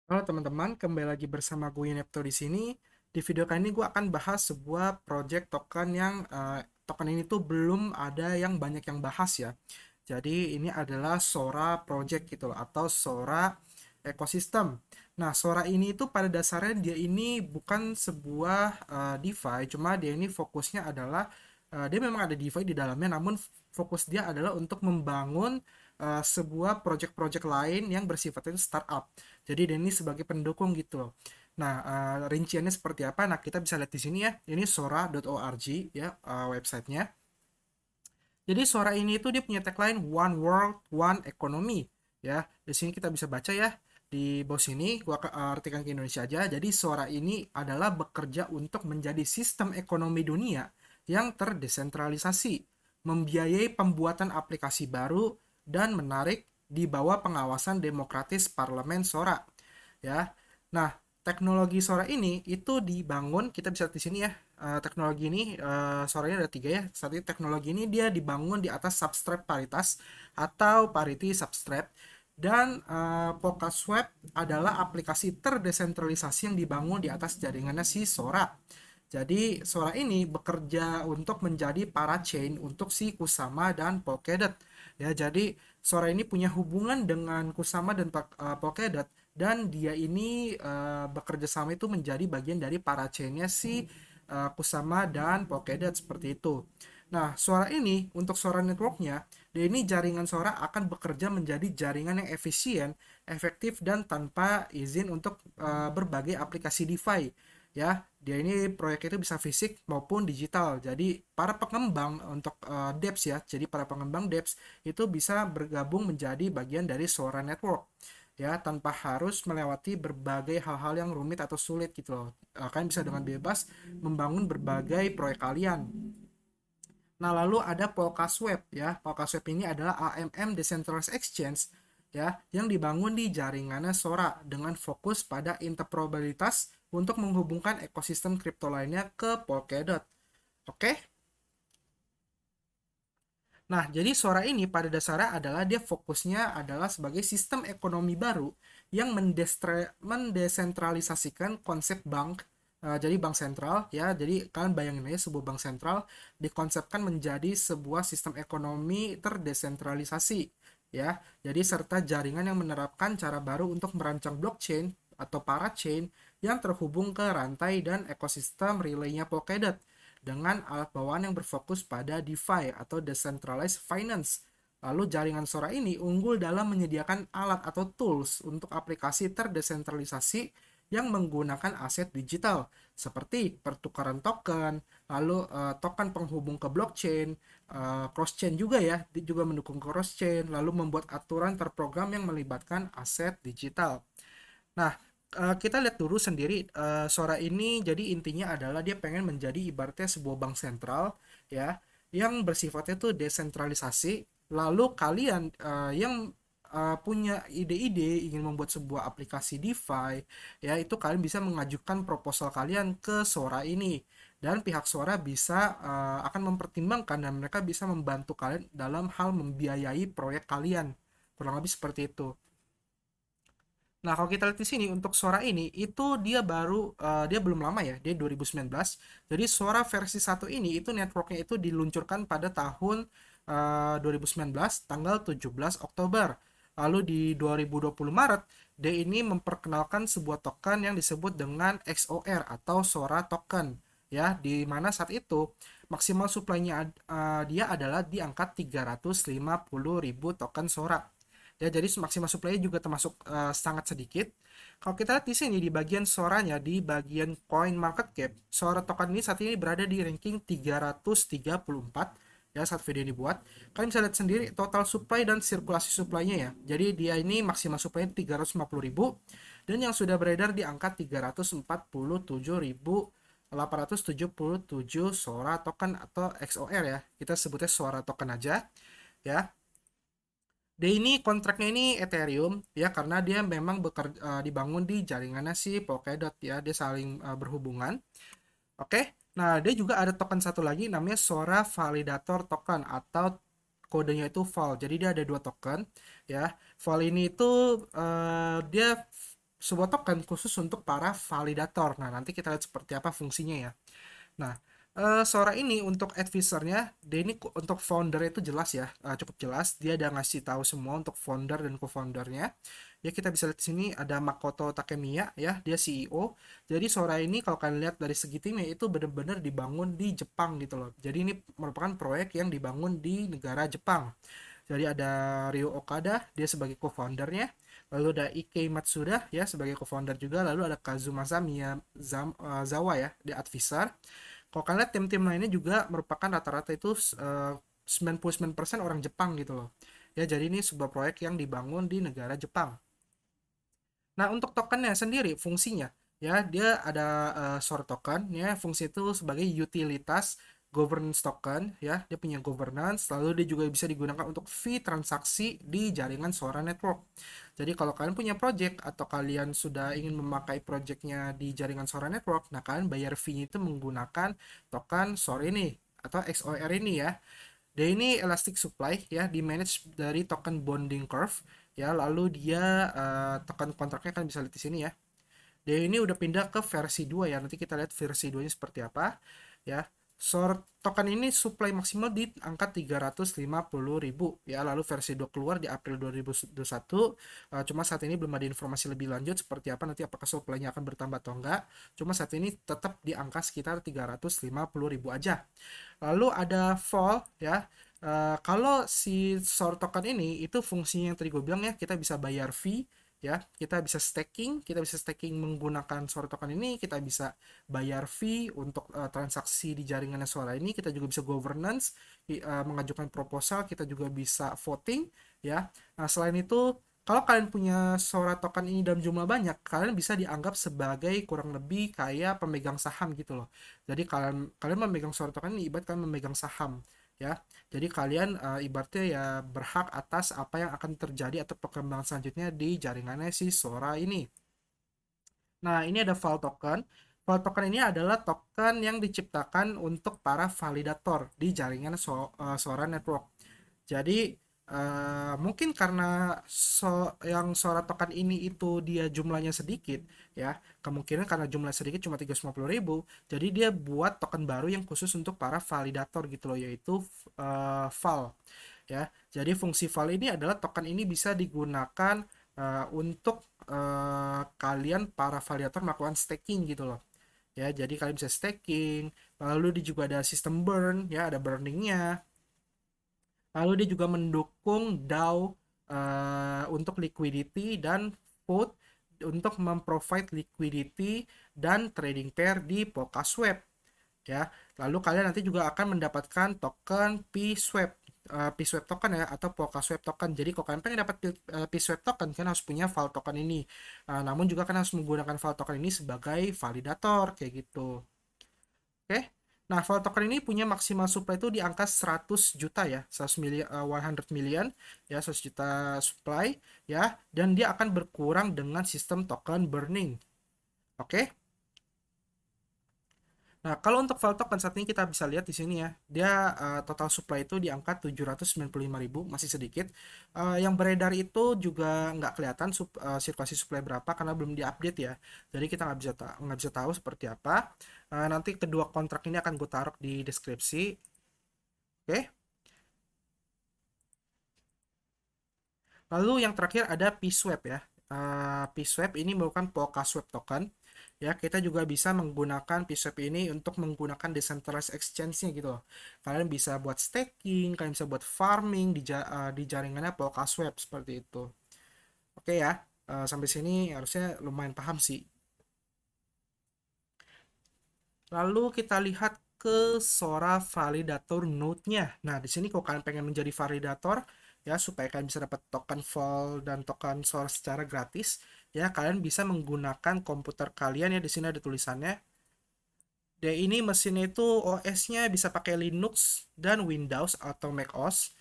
Halo teman-teman, kembali lagi bersama gue Nepto di sini. Di video kali ini gue akan bahas sebuah project token yang token ini tuh belum ada yang banyak yang bahas ya. Jadi ini adalah Sora project gitu loh, atau Sora ekosistem. Nah, Sora ini itu pada dasarnya dia ini bukan sebuah DeFi, cuma dia ini fokusnya adalah dia memang ada DeFi di dalamnya, namun fokus dia adalah untuk membangun sebuah project-project lain yang bersifatnya startup. Jadi dia ini sebagai pendukung gitu loh. Nah, rinciannya seperti apa? Nah, kita bisa lihat di sini ya. Ini sora.org ya, websitenya. Jadi Sora ini itu dia punya tagline One World, One Economy. Ya, di sini kita bisa baca ya. Di bawah sini gua artikan ke Indonesia aja. Jadi Sora ini adalah bekerja untuk menjadi sistem ekonomi dunia yang terdesentralisasi, membiayai pembuatan aplikasi baru dan menarik di bawah pengawasan demokratis Parlemen Sora. Ya. Nah, teknologi Sora ini itu dibangun, kita bisa lihat di sini ya. Teknologi ini Soranya ada tiga ya. Saat ini teknologi ini dia dibangun di atas substrate paritas atau parity substrate, dan Polkaswap adalah aplikasi terdesentralisasi yang dibangun di atas jaringannya si Sora. Jadi Sora ini bekerja untuk menjadi parachain untuk si Kusama dan Polkadot. Ya, jadi Sora ini punya hubungan dengan Kusama dan Polkadot, dan dia ini bekerja sama itu menjadi bagian dari parachainnya si Kusama dan Polkadot seperti itu. Nah, Sora ini untuk Sora networknya, dia ini jaringan Sora akan bekerja menjadi jaringan yang efisien, efektif, dan tanpa izin untuk berbagai aplikasi DeFi. Ya, dia ini proyek itu bisa fisik maupun digital. Jadi para pengembang untuk dApps ya, jadi para pengembang dApps itu bisa bergabung menjadi bagian dari Sora Network ya, tanpa harus melewati berbagai hal-hal yang rumit atau sulit gitu loh. Kalian bisa dengan bebas membangun berbagai proyek kalian. Nah, lalu ada Polkaswap ya. Polkaswap ini adalah AMM Decentralized Exchange ya, yang dibangun di jaringannya Sora dengan fokus pada interoperabilitas untuk menghubungkan ekosistem kripto lainnya ke Polkadot. Oke? Nah, jadi Sora ini pada dasarnya adalah dia fokusnya adalah sebagai sistem ekonomi baru yang mendesentralisasikan konsep bank. Jadi bank sentral ya, jadi kalian bayangin aja sebuah bank sentral dikonsepkan menjadi sebuah sistem ekonomi terdesentralisasi ya. Jadi serta jaringan yang menerapkan cara baru untuk merancang blockchain atau parachain yang terhubung ke rantai dan ekosistem relaynya Polkadot dengan alat bawaan yang berfokus pada DeFi atau Decentralized Finance. Lalu jaringan Sora ini unggul dalam menyediakan alat atau tools untuk aplikasi terdesentralisasi yang menggunakan aset digital seperti pertukaran token, lalu token penghubung ke blockchain, cross-chain juga ya, juga mendukung cross-chain, lalu membuat aturan terprogram yang melibatkan aset digital. Nah, kita lihat dulu sendiri Sora ini, jadi intinya adalah dia pengen menjadi ibaratnya sebuah bank sentral ya, yang bersifatnya tuh desentralisasi. Lalu kalian yang punya ide-ide ingin membuat sebuah aplikasi DeFi ya, itu kalian bisa mengajukan proposal kalian ke Sora ini, dan pihak Sora bisa akan mempertimbangkan dan mereka bisa membantu kalian dalam hal membiayai proyek kalian, kurang lebih seperti itu. Nah, kalau kita lihat di sini untuk Sora ini itu dia belum lama ya, dia 2019. Jadi Sora versi satu ini itu networknya itu diluncurkan pada tahun 2019 tanggal 17 Oktober. Lalu di 2020 Maret, dia ini memperkenalkan sebuah token yang disebut dengan XOR atau Sora token ya, di mana saat itu maksimal supply-nya dia adalah di angka 350.000 token Sora. Ya, jadi maksimal supply juga termasuk sangat sedikit. Kalau kita lihat di sini di bagian Soranya, di bagian coin market cap, Sora token ini saat ini berada di ranking 334 ya, saat video ini buat. Kalian bisa lihat sendiri total supply dan sirkulasi supply-nya ya. Jadi dia ini maksimal supply-nya 350.000 dan yang sudah beredar di angka 347.877 Sora token atau XOR ya. Kita sebutnya Sora token aja ya. Dia ini kontraknya ini Ethereum ya, karena dia memang dibangun di jaringannya si Polkadot ya, dia saling berhubungan. Oke. Nah, dia juga ada token satu lagi namanya Sora Validator Token atau kodenya itu VAL. Jadi dia ada dua token ya. VAL ini itu dia sebuah token khusus untuk para validator. Nah, nanti kita lihat seperti apa fungsinya ya. Nah, Sora ini untuk advisernya, dia ini untuk founder itu jelas ya, cukup jelas. Dia ada ngasih tahu semua untuk founder dan co-foundernya. Ya kita bisa lihat di sini ada Makoto Takemiya ya, dia CEO. Jadi Sora ini kalau kalian lihat dari segi timnya itu benar-benar dibangun di Jepang gitu loh. Jadi ini merupakan proyek yang dibangun di negara Jepang. Jadi ada Ryo Okada, dia sebagai co-foundernya. Lalu ada Ike Matsuda ya sebagai co-founder juga. Lalu ada Kazumasa Miyazawa ya, dia advisor. Kalau kalian lihat tim-tim lainnya juga merupakan rata-rata itu 99% orang Jepang gitu loh. Ya, jadi ini sebuah proyek yang dibangun di negara Jepang. Nah, untuk tokennya sendiri fungsinya ya dia ada short token ya, fungsi itu sebagai utilitas governance token ya, dia punya governance, lalu dia juga bisa digunakan untuk fee transaksi di jaringan Sora Network. Jadi kalau kalian punya project atau kalian sudah ingin memakai projectnya di jaringan Sora Network, nah kalian bayar fee itu menggunakan token Sora ini atau XOR ini ya. Dia ini elastic supply ya, di manage dari token bonding curve ya, lalu dia token kontraknya kan bisa lihat di sini ya. Dia ini udah pindah ke versi 2 ya. Nanti kita lihat versi 2-nya seperti apa ya. Short token ini supply maksimal di angka 350.000 ya. Lalu versi 2 keluar di April 2021. Cuma saat ini belum ada informasi lebih lanjut seperti apa nanti, apakah supply-nya akan bertambah atau enggak. Cuma saat ini tetap di angka sekitar 350.000 aja. Lalu ada fall ya. Kalau si short token ini itu fungsinya yang tadi gue bilang ya, kita bisa bayar fee ya, kita bisa staking menggunakan Sora token ini, kita bisa bayar fee untuk transaksi di jaringan Sora ini, kita juga bisa governance, mengajukan proposal, kita juga bisa voting ya. Nah, selain itu kalau kalian punya Sora token ini dalam jumlah banyak, kalian bisa dianggap sebagai kurang lebih kayak pemegang saham gitu loh. Jadi kalian kalian memegang Sora token ini ibarat kalian memegang saham ya. Jadi kalian ibaratnya ya berhak atas apa yang akan terjadi atau perkembangan selanjutnya di jaringannya si Sora ini. Nah, ini ada Val token. Val token ini adalah token yang diciptakan untuk para validator di jaringan Sora Network. Jadi mungkin karena yang Sora token ini itu dia jumlahnya sedikit ya, kemungkinan karena jumlah sedikit cuma 350.000, jadi dia buat token baru yang khusus untuk para validator gitu loh, yaitu Val ya. Jadi fungsi Val ini adalah token ini bisa digunakan untuk kalian para validator melakukan staking gitu loh ya. Jadi kalian bisa staking, lalu dia juga ada sistem burn ya, ada burningnya. Lalu dia juga mendukung DAO untuk liquidity dan vote untuk memprovide liquidity dan trading pair di Polkaswap ya. Lalu kalian nanti juga akan mendapatkan token PSwap, PSwap token ya, atau Polkaswap token. Jadi kalau kalian pengen dapat PSwap token, kalian harus punya Val token ini. Namun juga kalian harus menggunakan Val token ini sebagai validator kayak gitu. Oke. Nah, Vault token ini punya maksimal supply itu di angka 100 juta ya, 100 million, 100 million ya, 100 juta supply ya, dan dia akan berkurang dengan sistem token burning. Oke. Nah, kalau untuk Vault token saat ini kita bisa lihat di sini ya, dia total supply itu di angka 795.000, masih sedikit. Yang beredar itu juga nggak kelihatan sirkulasi supply berapa karena belum diupdate ya. Jadi kita nggak bisa tahu seperti apa. Nanti kedua kontrak ini akan gue taruh di deskripsi. Oke. Lalu yang terakhir ada PSwap ya. PSwap ini merupakan Polkaswap token. Ya, kita juga bisa menggunakan PSwap ini untuk menggunakan decentralized exchange-nya gitu loh. Kalian bisa buat staking, kalian bisa buat farming di jaringannya Polkaswap seperti itu. Oke ya, sampai sini harusnya lumayan paham sih. Lalu kita lihat ke Sora Validator Node-nya. Nah, di sini kalau kalian pengen menjadi validator ya, supaya kalian bisa dapat token Vol dan token Sora secara gratis ya, kalian bisa menggunakan komputer kalian ya. Di sini ada tulisannya. Dan ini mesinnya itu OS-nya bisa pakai Linux dan Windows atau macOS.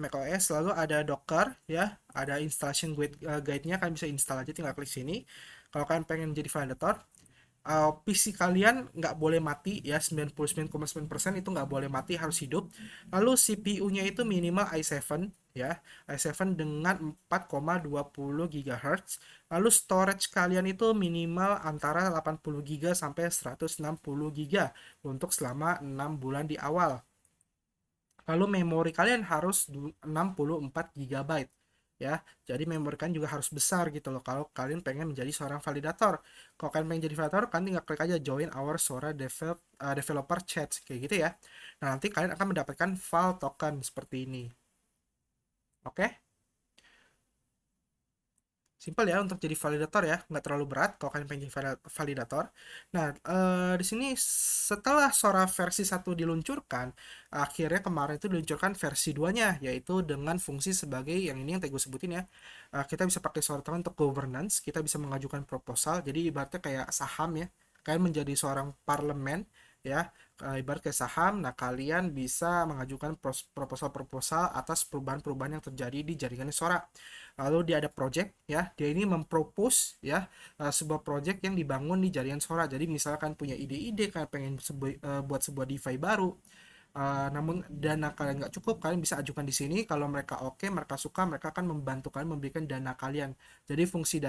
macOS, lalu ada Docker ya, ada installation guide-nya, kalian bisa install aja, tinggal klik sini. Kalau kalian pengen jadi validator, PC kalian nggak boleh mati ya, 99,9% itu nggak boleh mati, harus hidup. Lalu CPU-nya itu minimal i7 ya, i7 dengan 4,20 GHz. Lalu storage kalian itu minimal antara 80 GB sampai 160 GB untuk selama 6 bulan di awal. Lalu memori kalian harus 64 GB ya. Jadi memori kalian juga harus besar gitu loh kalau kalian pengen menjadi seorang validator. Kalau kalian pengen jadi validator, kalian tinggal klik aja join our Sora developer chat kayak gitu ya. Nah, nanti kalian akan mendapatkan file token seperti ini. Oke? Simpel ya untuk jadi validator ya, nggak terlalu berat kalau kalian pengen jadi validator. Nah, di sini setelah Sora versi 1 diluncurkan, akhirnya kemarin itu diluncurkan versi 2-nya, yaitu dengan fungsi sebagai yang ini yang tadi gue sebutin ya. Kita bisa pakai Sora Token untuk governance, kita bisa mengajukan proposal, jadi ibaratnya kayak saham ya. Kalian menjadi seorang parlemen ya, ibarat kayak saham. Nah, kalian bisa mengajukan proposal-proposal atas perubahan-perubahan yang terjadi di jaringan Sora. Lalu dia ada project ya, dia ini mempropose ya, sebuah project yang dibangun di jaringan Sora. Jadi misalkan punya ide-ide kalian pengen buat sebuah DeFi baru, namun dana kalian nggak cukup, kalian bisa ajukan di sini. Kalau mereka oke, mereka suka, mereka akan membantu kalian memberikan dana kalian. Jadi fungsi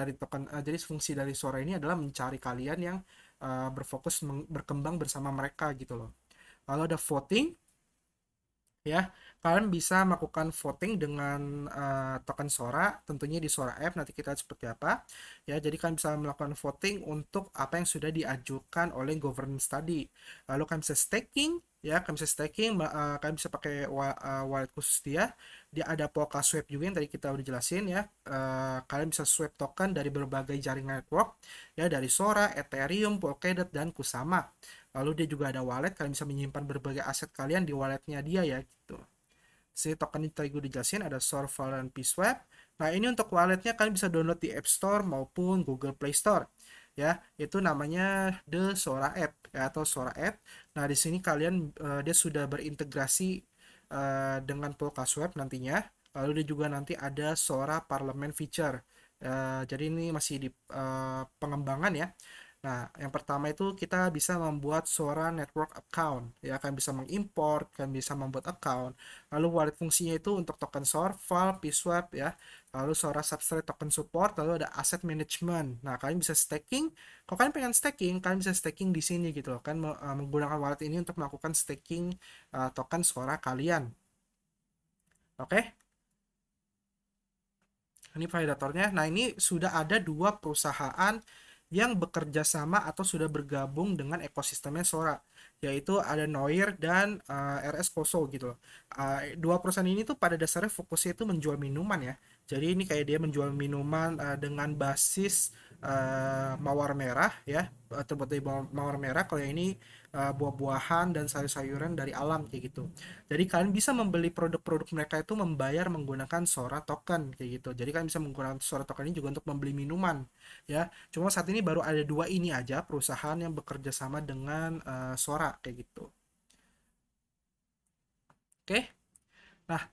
dari Sora ini adalah mencari kalian yang berfokus berkembang bersama mereka gitu loh. Lalu ada voting ya, kalian bisa melakukan voting dengan token Sora, tentunya di Sora App. Nanti kita lihat seperti apa ya. Jadi kalian bisa melakukan voting untuk apa yang sudah diajukan oleh governance tadi. Lalu kalian bisa staking ya, kalian bisa staking, kalian bisa pakai wallet khusus dia ada Polka Swap juga yang tadi kita udah jelasin ya. Kalian bisa swap token dari berbagai jaringan network ya, dari Sora, Ethereum, Polkadot, dan Kusama. Lalu dia juga ada wallet, kalian bisa menyimpan berbagai aset kalian di walletnya dia ya gitu. Si token ini tadi gue dijelasin ada Sorval dan PSwap. Nah, ini untuk walletnya kalian bisa download di App Store maupun Google Play Store ya. Itu namanya The Sora App ya, atau Sora App. Nah, di sini kalian dia sudah berintegrasi dengan Polkaswap nantinya. Lalu dia juga nanti ada Sora Parlemen feature. Jadi ini masih di pengembangan ya. Nah, yang pertama itu kita bisa membuat Sora Network Account. Ya, kalian bisa mengimport, kalian bisa membuat account. Lalu wallet fungsinya itu untuk token Sorval, PSwap ya. Lalu Sora Substrate Token Support, lalu ada Asset Management. Nah, kalian bisa staking. Kalau kalian pengen staking, kalian bisa staking di sini gitu loh. Kan menggunakan wallet ini untuk melakukan staking token Sora kalian. Oke? Ini validatornya. Nah, ini sudah ada dua perusahaan yang bekerja sama atau sudah bergabung dengan ekosistemnya Sora, yaitu ada Noir dan RS Koso gitu loh. Dua perusahaan ini tuh pada dasarnya fokusnya itu menjual minuman ya. Jadi ini kayak dia menjual minuman dengan basis mawar merah ya, terbuat dari mawar merah. Kalau yang ini buah-buahan dan sayur-sayuran dari alam kayak gitu. Jadi kalian bisa membeli produk-produk mereka itu membayar menggunakan Sora token kayak gitu. Jadi kalian bisa menggunakan Sora token ini juga untuk membeli minuman ya. Cuma saat ini baru ada dua ini aja perusahaan yang bekerja sama dengan Sora kayak gitu. Oke. Nah,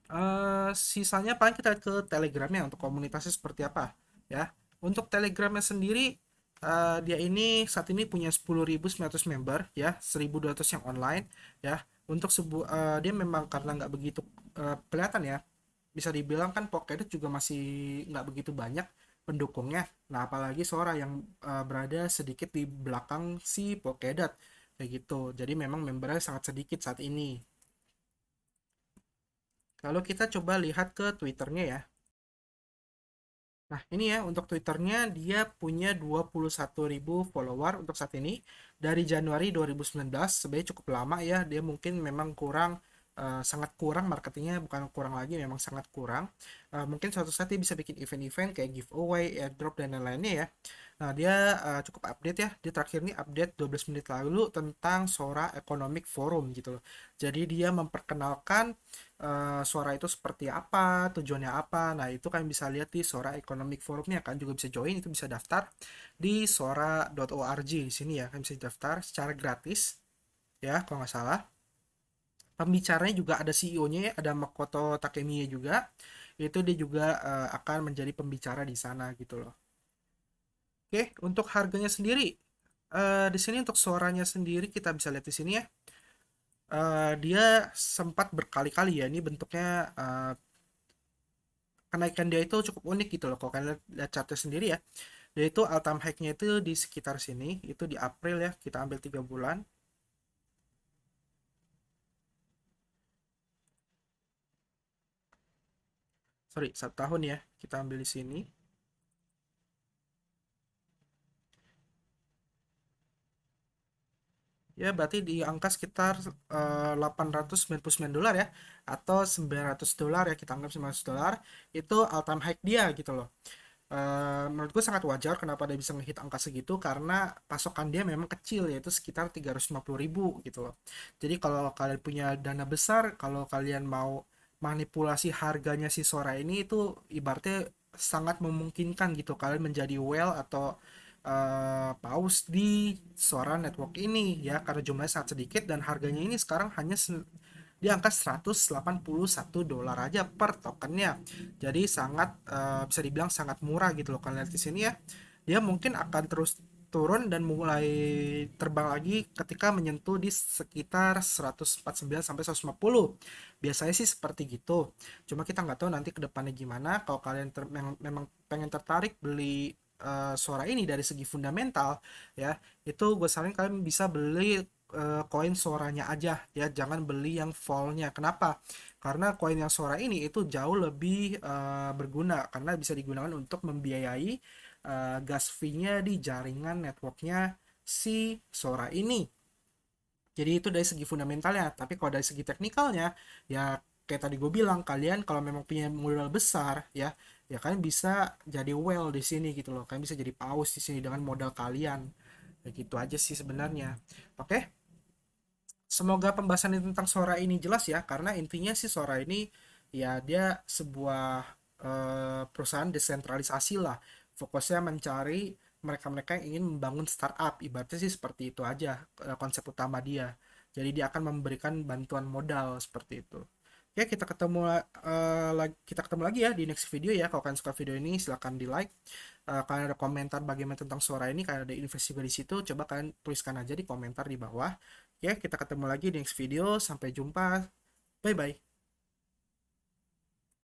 sisanya paling kita lihat ke Telegramnya untuk komunitasnya seperti apa ya. Untuk Telegramnya sendiri dia ini saat ini punya 10.900 member ya, 1.200 yang online ya. Untuk dia memang karena nggak begitu kelihatan ya, bisa dibilang kan Pocket juga masih nggak begitu banyak pendukungnya. Nah, apalagi Sora yang berada sedikit di belakang si Polkadot kayak gitu. Jadi memang membernya sangat sedikit saat ini. Kalau kita coba lihat ke Twitternya ya. Nah, ini ya untuk Twitternya dia punya 21.000 follower untuk saat ini. Dari Januari 2019, sebenarnya cukup lama ya. Dia mungkin memang kurang, sangat kurang marketingnya, bukan kurang lagi, memang sangat kurang. Mungkin suatu saat dia bisa bikin event-event kayak giveaway, airdrop, dan lain-lainnya ya. Nah, dia cukup update ya. Dia terakhir nih update 12 menit lalu tentang Sora Economic Forum gitu loh. Jadi dia memperkenalkan Sora itu seperti apa, tujuannya apa. Nah, itu kalian bisa lihat di Sora Economic Forumnya, kan juga bisa join, itu bisa daftar di sora.org di sini ya. Kalian bisa daftar secara gratis ya, kalau nggak salah. Pembicaranya juga ada CEO-nya ya, ada Makoto Takemiya juga. Itu dia juga akan menjadi pembicara di sana gitu loh. Oke, untuk harganya sendiri, di sini untuk suaranya sendiri kita bisa lihat di sini ya. Dia sempat berkali-kali ya, ini bentuknya kenaikan dia itu cukup unik gitu loh. Kalau kalian lihat chartnya sendiri ya, dia itu all time high-nya itu di sekitar sini, itu di April ya, kita ambil 3 bulan, sorry 1 tahun ya, kita ambil di sini. Ya, berarti di angka sekitar 899 dolar ya, atau $900 ya, kita anggap $900, itu all time high dia gitu loh. Menurut gue sangat wajar kenapa dia bisa ngehit angka segitu, karena pasokan dia memang kecil, yaitu sekitar 350.000 gitu loh. Jadi kalau kalian punya dana besar, kalau kalian mau manipulasi harganya si Sora ini, itu ibaratnya sangat memungkinkan gitu kalian menjadi whale atau paus di Sora Network ini ya, karena jumlahnya sangat sedikit dan harganya ini sekarang hanya di angka $181 aja per tokennya. Jadi sangat bisa dibilang sangat murah gitu loh. Kalian lihat di sini ya. Dia mungkin akan terus turun dan mulai terbang lagi ketika menyentuh di sekitar 149 sampai 150. Biasanya sih seperti gitu. Cuma kita nggak tahu nanti ke depannya gimana. Kalau kalian memang pengen tertarik beli suara ini dari segi fundamental ya, itu gue saranin kalian bisa beli koin suaranya aja ya, jangan beli yang fallnya. Kenapa? Karena koin yang suara ini itu jauh lebih berguna karena bisa digunakan untuk membiayai gas fee-nya di jaringan networknya si Sora ini. Jadi itu dari segi fundamentalnya. Tapi kalau dari segi teknikalnya, ya kayak tadi gue bilang, kalian kalau memang punya modal besar ya, ya kalian bisa jadi whale di sini gitu loh. Kalian bisa jadi paus di sini dengan modal kalian. Ya gitu aja sih sebenarnya. Oke, semoga pembahasan tentang Sora ini jelas ya, karena intinya sih Sora ini ya dia sebuah perusahaan desentralisasi lah. Fokusnya mencari mereka-mereka yang ingin membangun startup. Ibaratnya sih seperti itu aja konsep utama dia. Jadi dia akan memberikan bantuan modal seperti itu. Oke, kita ketemu lagi ya di next video ya. Kalau kalian suka video ini silahkan di like. Kalian ada komentar bagaimana tentang suara ini, kalian ada invest juga di situ, coba kalian tuliskan aja di komentar di bawah. Ya, kita ketemu lagi di next video. Sampai jumpa. Bye bye.